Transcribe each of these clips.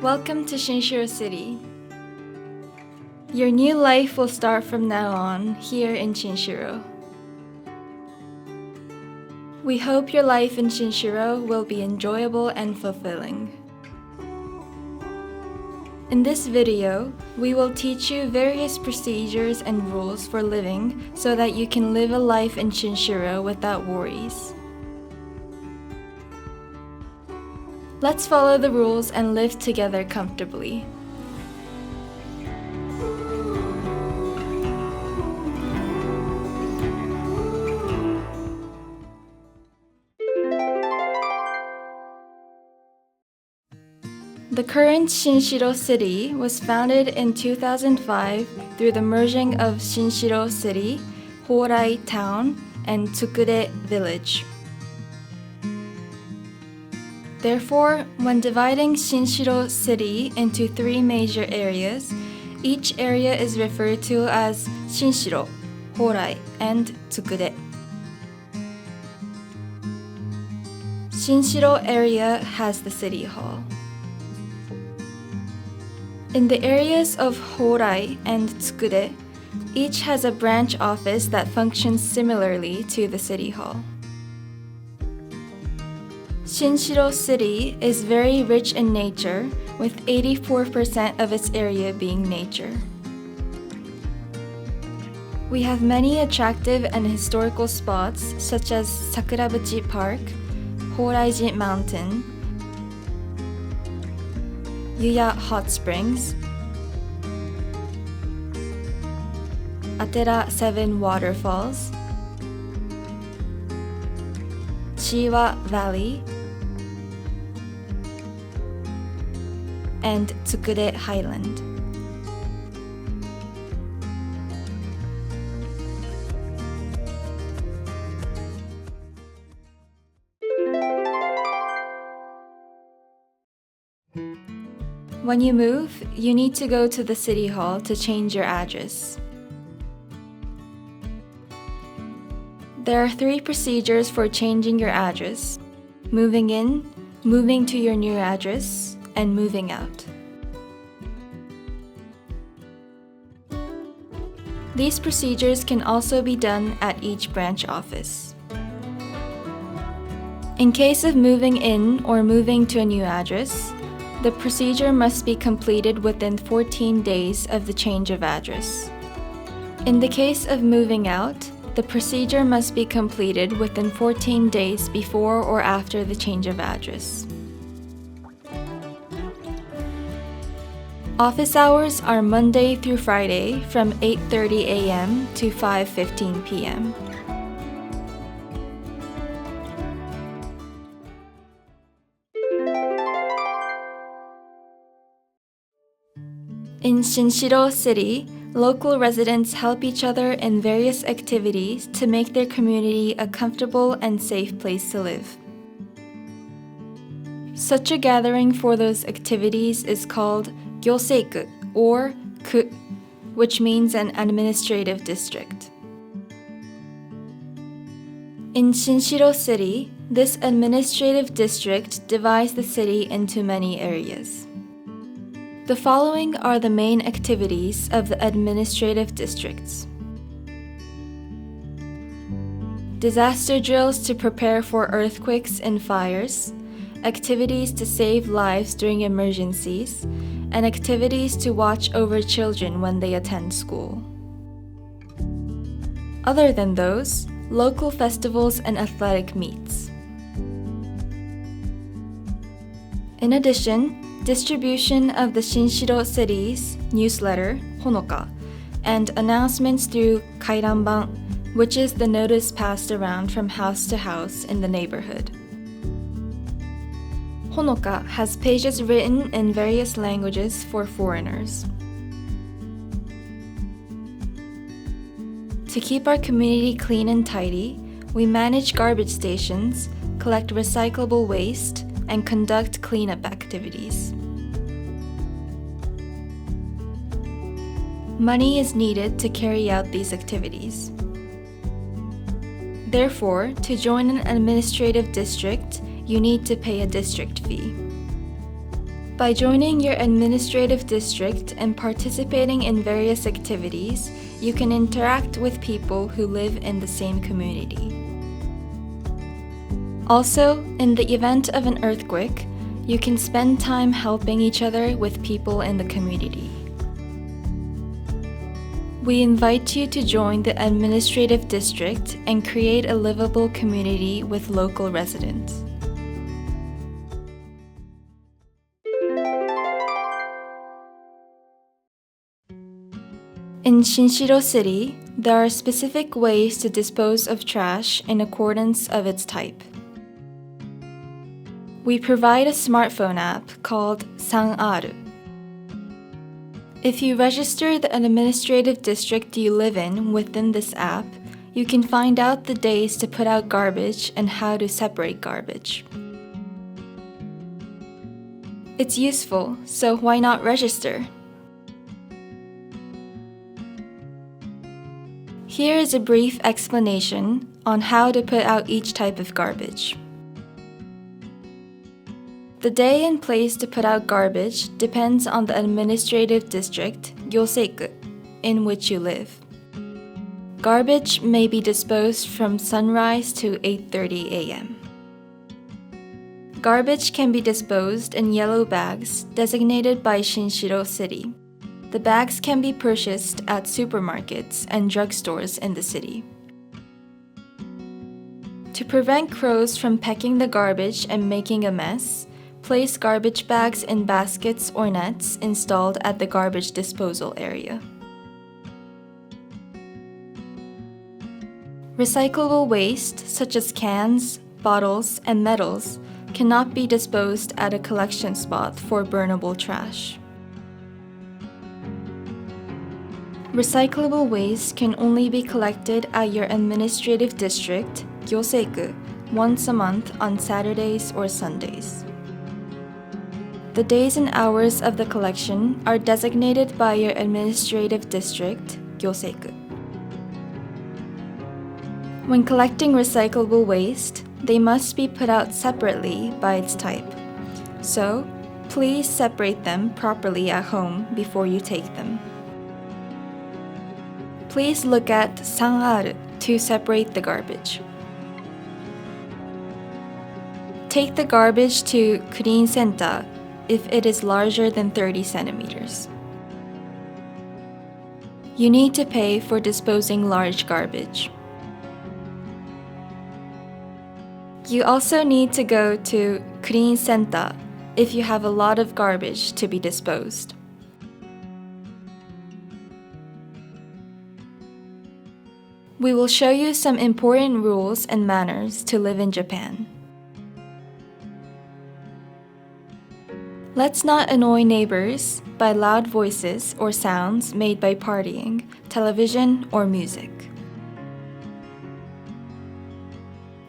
Welcome to Shinshiro City. Your new life will start from now on here in Shinshiro. We hope your life in Shinshiro will be enjoyable and fulfilling. In this video, we will teach you various procedures and rules for living so that you can live a life in Shinshiro without worries. Let's follow the rules and live together comfortably. The current Shinshiro City was founded in 2005 through the merging of Shinshiro City, Horai Town, and Tsukure Village. Therefore, when dividing Shinshiro City into three major areas, each area is referred to as Shinshiro, Horai, and Tsukure. Shinshiro area has the city hall. In the areas of Horai and Tsukure, each has a branch office that functions similarly to the city hall. Shinshiro City is very rich in nature, with 84% of its area being nature. We have many attractive and historical spots such as Sakurabuchi Park, Horaiji Mountain, Yuya Hot Springs, Atera 7 Waterfalls, Chiwa Valley, and Tsukure Highland. When you move, you need to go to the city hall to change your address. There are three procedures for changing your address: moving in, moving to your new address, and moving out. These procedures can also be done at each branch office. In case of moving in or moving to a new address, the procedure must be completed within 14 days of the change of address. In the case of moving out, the procedure must be completed within 14 days before or after the change of address. Office hours are Monday through Friday from 8:30 a.m. to 5:15 p.m. In Shinshiro City, local residents help each other in various activities to make their community a comfortable and safe place to live. Such a gathering for those activities is called Gyoseiku or Ku, which means an administrative district. In Shinshiro City, this administrative district divides the city into many areas. The following are the main activities of the administrative districts: disaster drills to prepare for earthquakes and fires, activities to save lives during emergencies, and activities to watch over children when they attend school. Other than those, local festivals and athletic meets. In addition, distribution of the Shinshiro City's newsletter, Honoka, and announcements through Kairanban, which is the notice passed around from house to house in the neighborhood. Honoka has pages written in various languages for foreigners. To keep our community clean and tidy, we manage garbage stations, collect recyclable waste, and conduct cleanup activities. Money is needed to carry out these activities. Therefore, to join an administrative district, you need to pay a district fee. By joining your administrative district and participating in various activities, you can interact with people who live in the same community. Also, in the event of an earthquake, you can spend time helping each other with people in the community. We invite you to join the administrative district and create a livable community with local residents. In Shinshiro City, there are specific ways to dispose of trash in accordance of its type. We provide a smartphone app called Sanaru. If you register the administrative district you live in within this app, you can find out the days to put out garbage and how to separate garbage. It's useful, so why not register? Here is a brief explanation on how to put out each type of garbage. The day and place to put out garbage depends on the administrative district, Gyoseiku, in which you live. Garbage may be disposed from sunrise to 8:30 a.m. Garbage can be disposed in yellow bags designated by Shinshiro City. The bags can be purchased at supermarkets and drugstores in the city. To prevent crows from pecking the garbage and making a mess, place garbage bags in baskets or nets installed at the garbage disposal area. Recyclable waste, such as cans, bottles, and metals, cannot be disposed at a collection spot for burnable trash. Recyclable waste can only be collected at your administrative district, Gyoseiku, once a month on Saturdays or Sundays. The days and hours of the collection are designated by your administrative district, Gyoseiku. When collecting recyclable waste, they must be put out separately by its type. So, please separate them properly at home before you take them. Please look at Sanaru to separate the garbage. Take the garbage to Clean Center if it is larger than 30 centimeters. You need to pay for disposing large garbage. You also need to go to Clean Center if you have a lot of garbage to be disposed. We will show you some important rules and manners to live in Japan. Let's not annoy neighbors by loud voices or sounds made by partying, television, or music.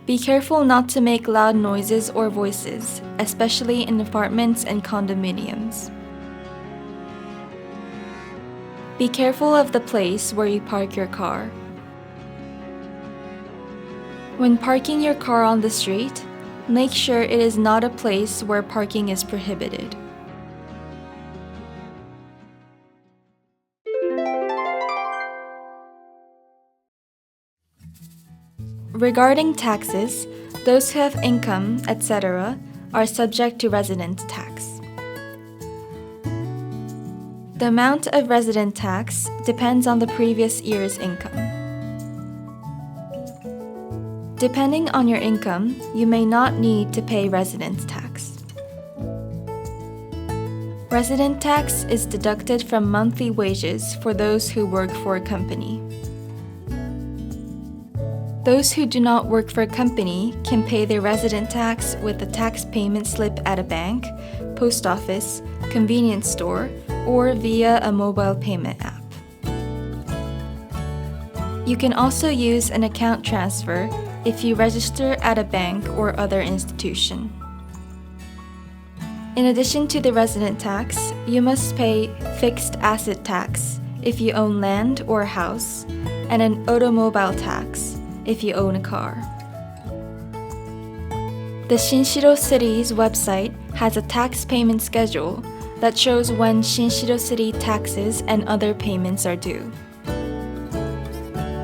Be careful not to make loud noises or voices, especially in apartments and condominiums. Be careful of the place where you park your car. When parking your car on the street, make sure it is not a place where parking is prohibited. Regarding taxes, those who have income, etc., are subject to resident tax. The amount of resident tax depends on the previous year's income. Depending on your income, you may not need to pay resident tax. Resident tax is deducted from monthly wages for those who work for a company. Those who do not work for a company can pay their resident tax with a tax payment slip at a bank, post office, convenience store, or via a mobile payment app. You can also use an account transfer if you register at a bank or other institution. In addition to the resident tax, you must pay fixed asset tax if you own land or a house, and an automobile tax if you own a car. The Shinshiro City's website has a tax payment schedule that shows when Shinshiro City taxes and other payments are due.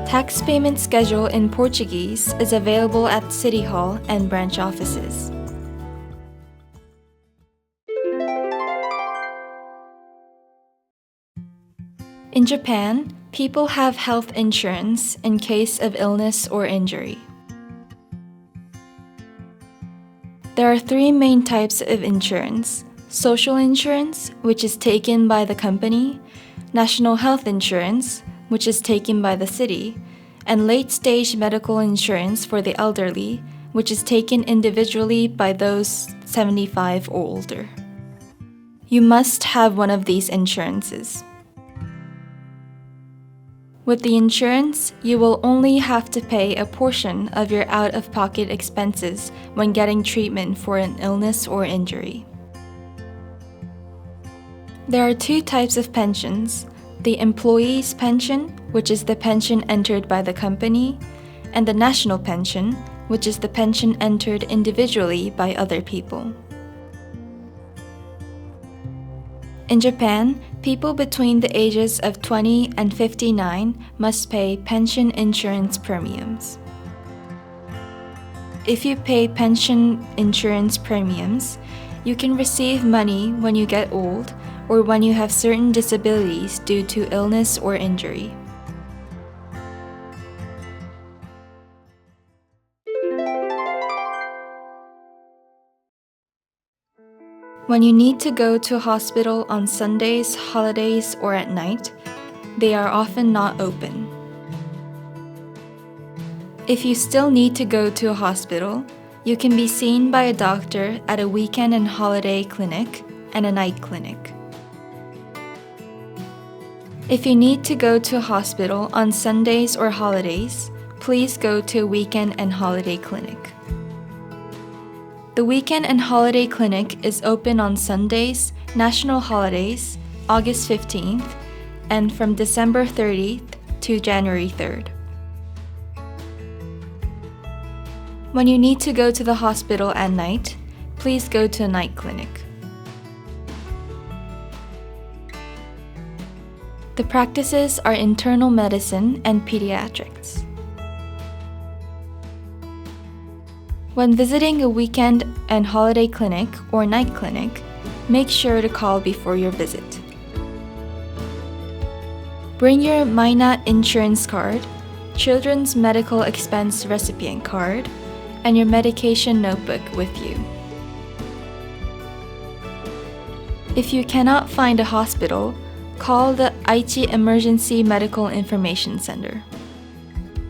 Tax payment schedule in Portuguese is available at City Hall and branch offices. In Japan, people have health insurance in case of illness or injury. There are three main types of insurance: social insurance, which is taken by the company, national health insurance, which is taken by the city, and late-stage medical insurance for the elderly, which is taken individually by those 75 or older. You must have one of these insurances. With the insurance, you will only have to pay a portion of your out-of-pocket expenses when getting treatment for an illness or injury. There are two types of pensions: the employee's pension, which is the pension entered by the company, and the national pension, which is the pension entered individually by other people. In Japan, people between the ages of 20 and 59 must pay pension insurance premiums. If you pay pension insurance premiums, you can receive money when you get old or when you have certain disabilities due to illness or injury. When you need to go to a hospital on Sundays, holidays, or at night, they are often not open. If you still need to go to a hospital, you can be seen by a doctor at a weekend and holiday clinic and a night clinic. If you need to go to a hospital on Sundays or holidays, please go to a weekend and holiday clinic. The weekend and holiday clinic is open on Sundays, national holidays, August 15th, and from December 30th to January 3rd. When you need to go to the hospital at night, please go to a night clinic. The practices are internal medicine and pediatrics. When visiting a weekend and holiday clinic or night clinic, make sure to call before your visit. Bring your MyNat insurance card, children's medical expense recipient card, and your medication notebook with you. If you cannot find a hospital, call the Aichi Emergency Medical Information Center.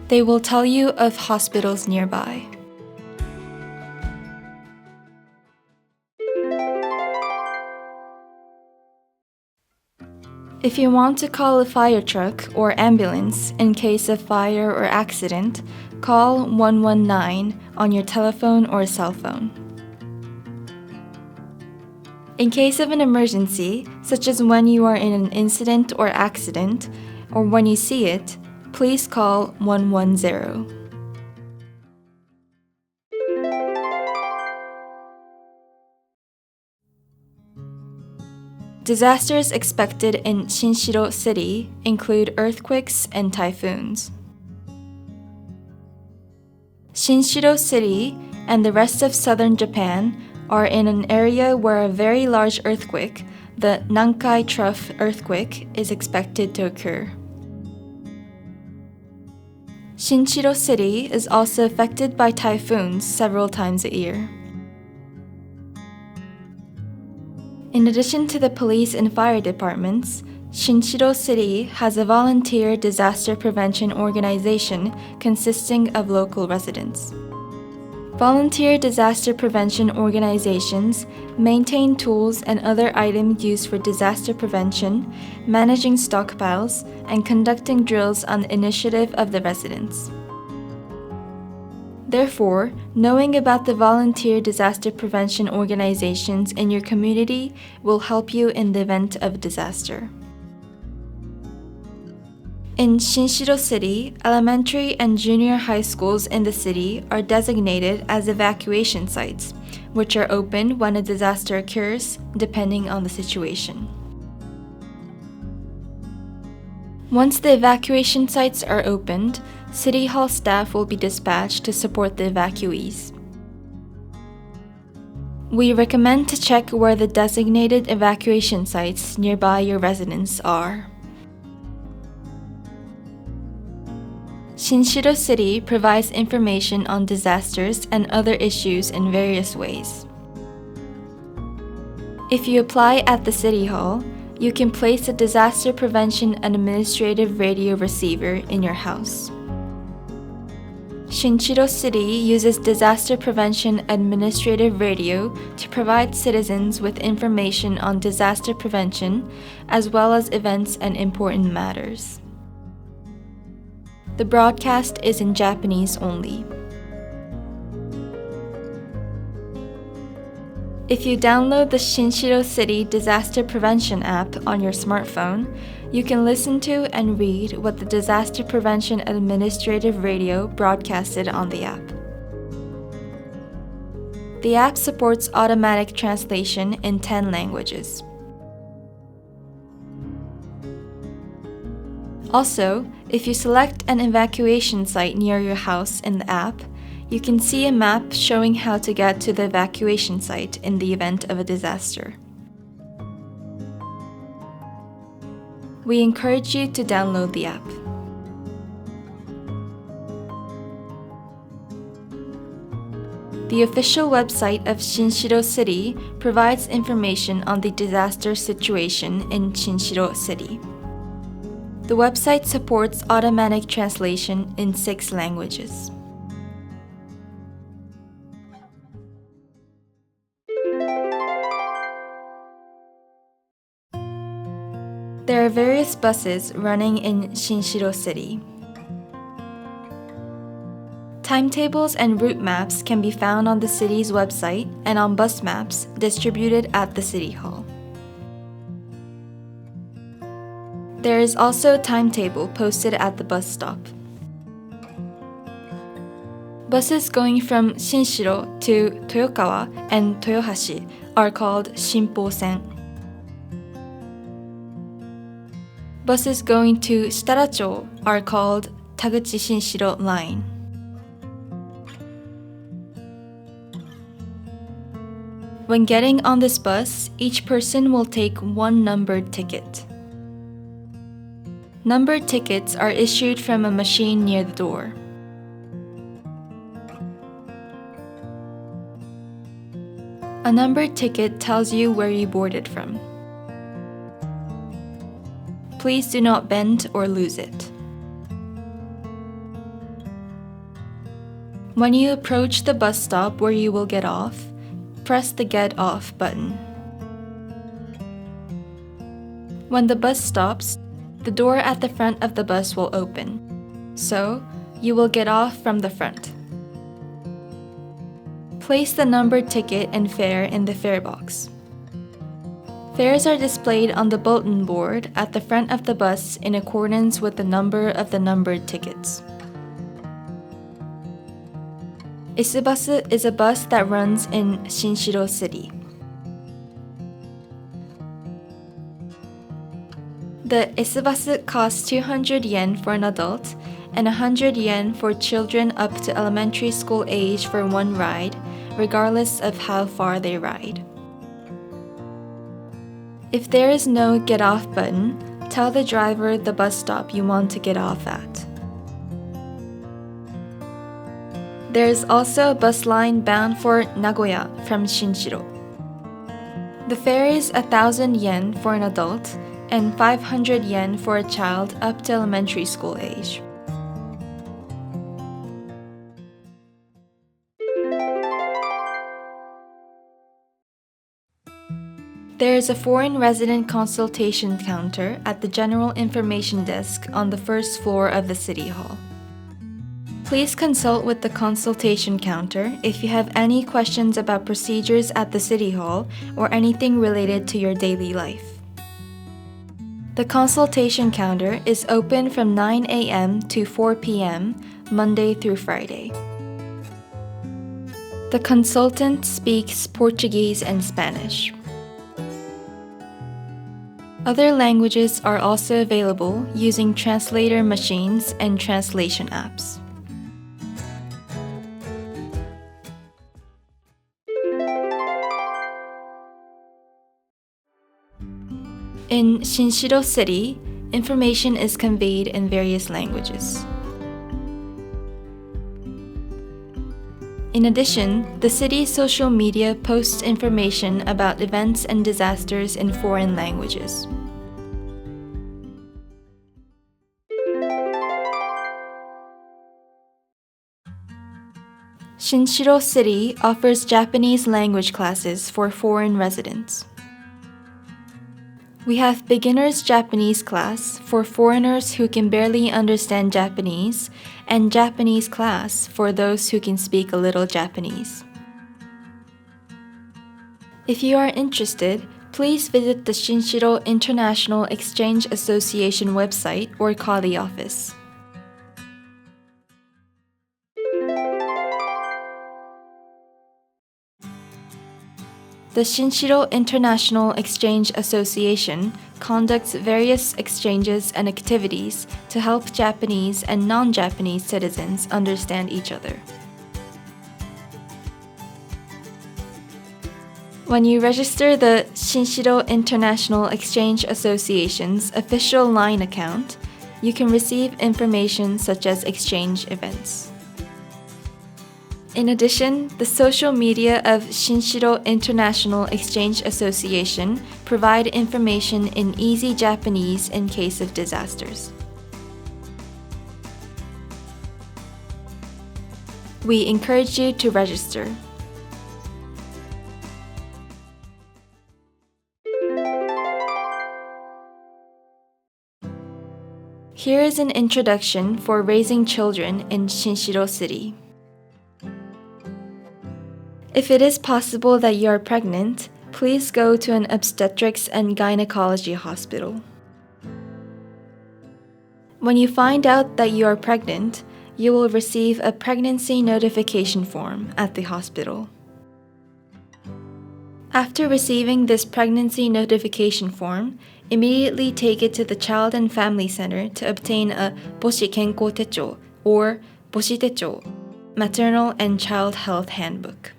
They will tell you of hospitals nearby. If you want to call a fire truck or ambulance in case of fire or accident, call 119 on your telephone or cell phone. In case of an emergency, such as when you are in an incident or accident, or when you see it, please call 110. Disasters expected in Shinshiro City include earthquakes and typhoons. Shinshiro City and the rest of southern Japan are in an area where a very large earthquake, the Nankai Trough earthquake, is expected to occur. Shinshiro City is also affected by typhoons several times a year. In addition to the police and fire departments, Shinshiro City has a volunteer disaster prevention organization consisting of local residents. Volunteer disaster prevention organizations maintain tools and other items used for disaster prevention, managing stockpiles, and conducting drills on the initiative of the residents. Therefore, knowing about the volunteer disaster prevention organizations in your community will help you in the event of disaster. In Shinshiro City, elementary and junior high schools in the city are designated as evacuation sites, which are open when a disaster occurs, depending on the situation. Once the evacuation sites are opened, City Hall staff will be dispatched to support the evacuees. We recommend to check where the designated evacuation sites nearby your residence are. Shinshiro City provides information on disasters and other issues in various ways. If you apply at the City Hall, you can place a disaster prevention and administrative radio receiver in your house. Shinshiro City uses disaster prevention administrative radio to provide citizens with information on disaster prevention as well as events and important matters. The broadcast is in Japanese only. If you download the Shinshiro City Disaster Prevention app on your smartphone, you can listen to and read what the Disaster Prevention Administrative Radio broadcasted on the app. The app supports automatic translation in 10 languages. Also, if you select an evacuation site near your house in the app, you can see a map showing how to get to the evacuation site in the event of a disaster. We encourage you to download the app. The official website of Shinshiro City provides information on the disaster situation in Shinshiro City. The website supports automatic translation in 6 languages. There are various buses running in Shinshiro City. Timetables and route maps can be found on the city's website and on bus maps distributed at the City Hall. There is also a timetable posted at the bus stop. Buses going from Shinshiro to Toyokawa and Toyohashi are called Shinpōsen. Buses going to Shitaracho are called Taguchi Shinshiro Line. When getting on this bus, each person will take one numbered ticket. Numbered tickets are issued from a machine near the door. A numbered ticket tells you where you boarded from. Please do not bend or lose it. When you approach the bus stop where you will get off, press the Get Off button. When the bus stops, the door at the front of the bus will open, so you will get off from the front. Place the numbered ticket and fare in the fare box. Fares are displayed on the bulletin board at the front of the bus in accordance with the number of the numbered tickets. Isubus is a bus that runs in Shinshiro City. The Isubus costs 200 yen for an adult and 100 yen for children up to elementary school age for one ride, regardless of how far they ride. If there is no Get Off button, tell the driver the bus stop you want to get off at. There is also a bus line bound for Nagoya from Shinshiro. The fare is 1,000 yen for an adult and 500 yen for a child up to elementary school age. There is a foreign resident consultation counter at the General Information Desk on the first floor of the City Hall. Please consult with the consultation counter if you have any questions about procedures at the City Hall or anything related to your daily life. The consultation counter is open from 9 a.m. to 4 p.m., Monday through Friday. The consultant speaks Portuguese and Spanish. Other languages are also available using translator machines and translation apps. In Shinshiro City, information is conveyed in various languages. In addition, the city's social media posts information about events and disasters in foreign languages. Shinshiro City offers Japanese language classes for foreign residents. We have beginner's Japanese class for foreigners who can barely understand Japanese and Japanese class for those who can speak a little Japanese. If you are interested, please visit the Shinshiro International Exchange Association website or call the office. The Shinshiro International Exchange Association conducts various exchanges and activities to help Japanese and non-Japanese citizens understand each other. When you register the Shinshiro International Exchange Association's official LINE account, you can receive information such as exchange events. In addition, the social media of Shinshiro International Exchange Association provide information in easy Japanese in case of disasters. We encourage you to register. Here is an introduction for raising children in Shinshiro City. If it is possible that you are pregnant, please go to an obstetrics and gynecology hospital. When you find out that you are pregnant, you will receive a pregnancy notification form at the hospital. After receiving this pregnancy notification form, immediately take it to the Child and Family Center to obtain a Boshi Kenko Techo or Boshi Techo, Maternal and Child Health Handbook.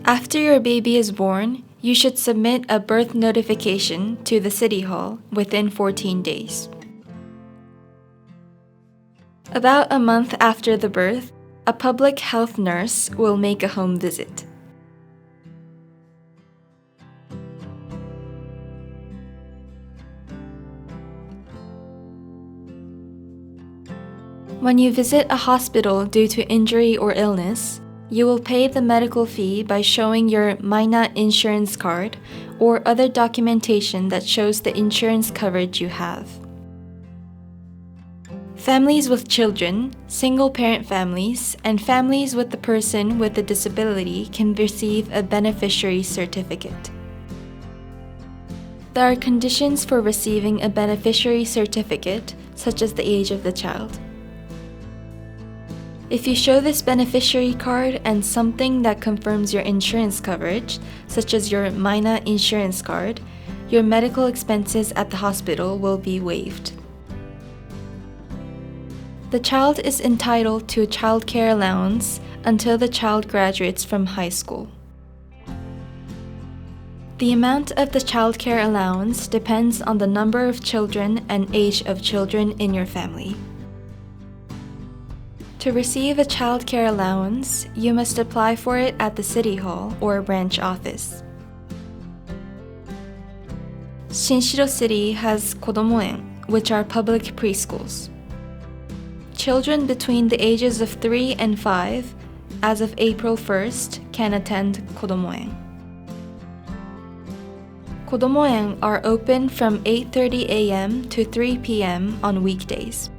After your baby is born, you should submit a birth notification to the City Hall within 14 days. About a month after the birth, a public health nurse will make a home visit. When you visit a hospital due to injury or illness, you will pay the medical fee by showing your Mina insurance card or other documentation that shows the insurance coverage you have. Families with children, single-parent families, and families with the person with a disability can receive a beneficiary certificate. There are conditions for receiving a beneficiary certificate, such as the age of the child. If you show this beneficiary card and something that confirms your insurance coverage, such as your Mina insurance card, your medical expenses at the hospital will be waived. The child is entitled to a childcare allowance until the child graduates from high school. The amount of the childcare allowance depends on the number of children and age of children in your family. To receive a childcare allowance, you must apply for it at the City Hall or branch office. Shinshiro City has kodomo-en, which are public preschools. Children between the ages of 3 and 5, as of April 1st, can attend kodomo-en. Kodomo-en are open from 8:30 a.m. to 3 p.m. on weekdays.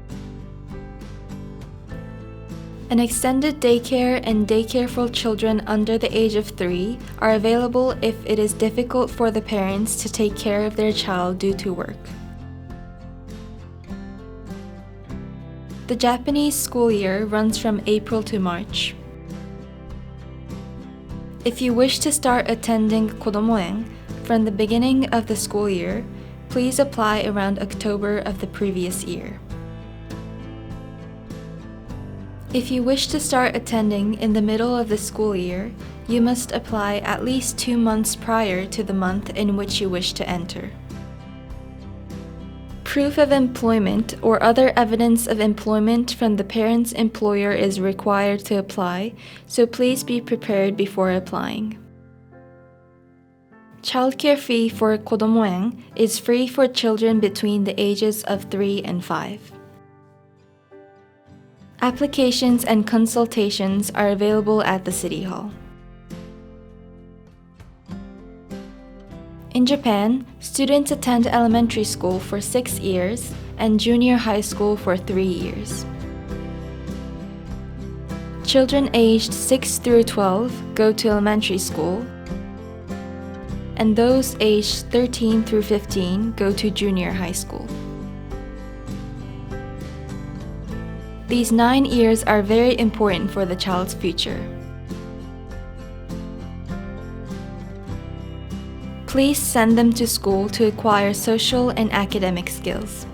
An extended daycare and daycare for children under the age of 3 are available if it is difficult for the parents to take care of their child due to work. The Japanese school year runs from April to March. If you wish to start attending Kodomo-en from the beginning of the school year, please apply around October of the previous year. If you wish to start attending in the middle of the school year, you must apply at least 2 months prior to the month in which you wish to enter. Proof of employment or other evidence of employment from the parent's employer is required to apply, so please be prepared before applying. Childcare fee for Kodomo-en is free for children between the ages of 3 and 5. Applications and consultations are available at the City Hall. In Japan, students attend elementary school for 6 years and junior high school for 3 years. Children aged 6 through 12 go to elementary school, and those aged 13 through 15 go to junior high school. These 9 years are very important for the child's future. Please send them to school to acquire social and academic skills.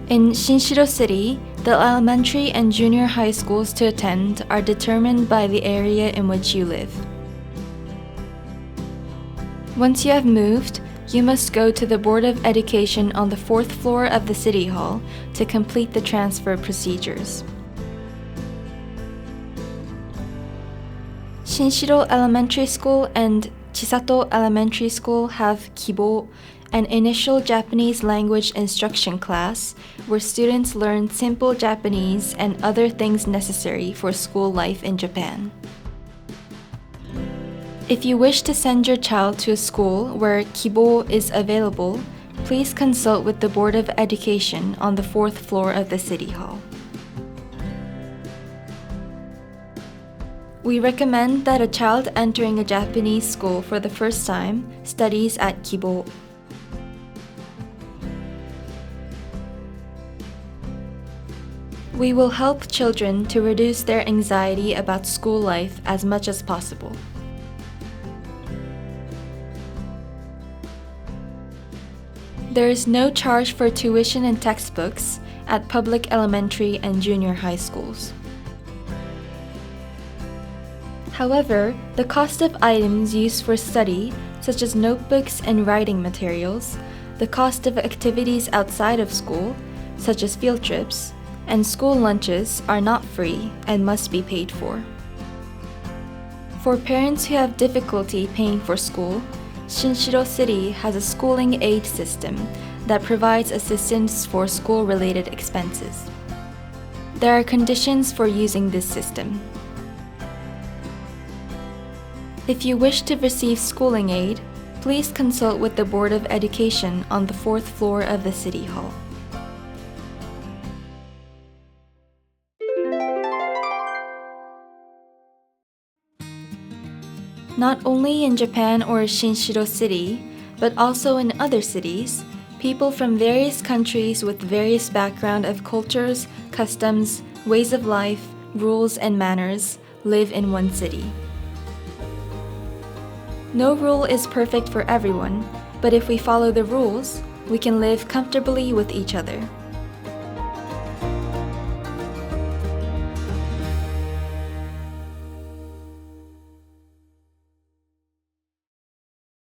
In Shinshiro City, the elementary and junior high schools to attend are determined by the area in which you live. Once you have moved, you must go to the Board of Education on the 4th floor of the City Hall to complete the transfer procedures. Shinshiro Elementary School and Chisato Elementary School have Kibo, an initial Japanese language instruction class where students learn simple Japanese and other things necessary for school life in Japan. If you wish to send your child to a school where Kibo is available, please consult with the Board of Education on the 4th floor of the City Hall. We recommend that a child entering a Japanese school for the first time studies at Kibo. We will help children to reduce their anxiety about school life as much as possible. There is no charge for tuition and textbooks at public elementary and junior high schools. However, the cost of items used for study, such as notebooks and writing materials, the cost of activities outside of school, such as field trips, and school lunches are not free and must be paid for. For parents who have difficulty paying for school, Shinshiro City has a schooling aid system that provides assistance for school-related expenses. There are conditions for using this system. If you wish to receive schooling aid, please consult with the Board of Education on the 4th floor of the City Hall. Not only in Japan or Shinshiro City, but also in other cities, people from various countries with various background of cultures, customs, ways of life, rules, and manners live in one city. No rule is perfect for everyone, but if we follow the rules, we can live comfortably with each other.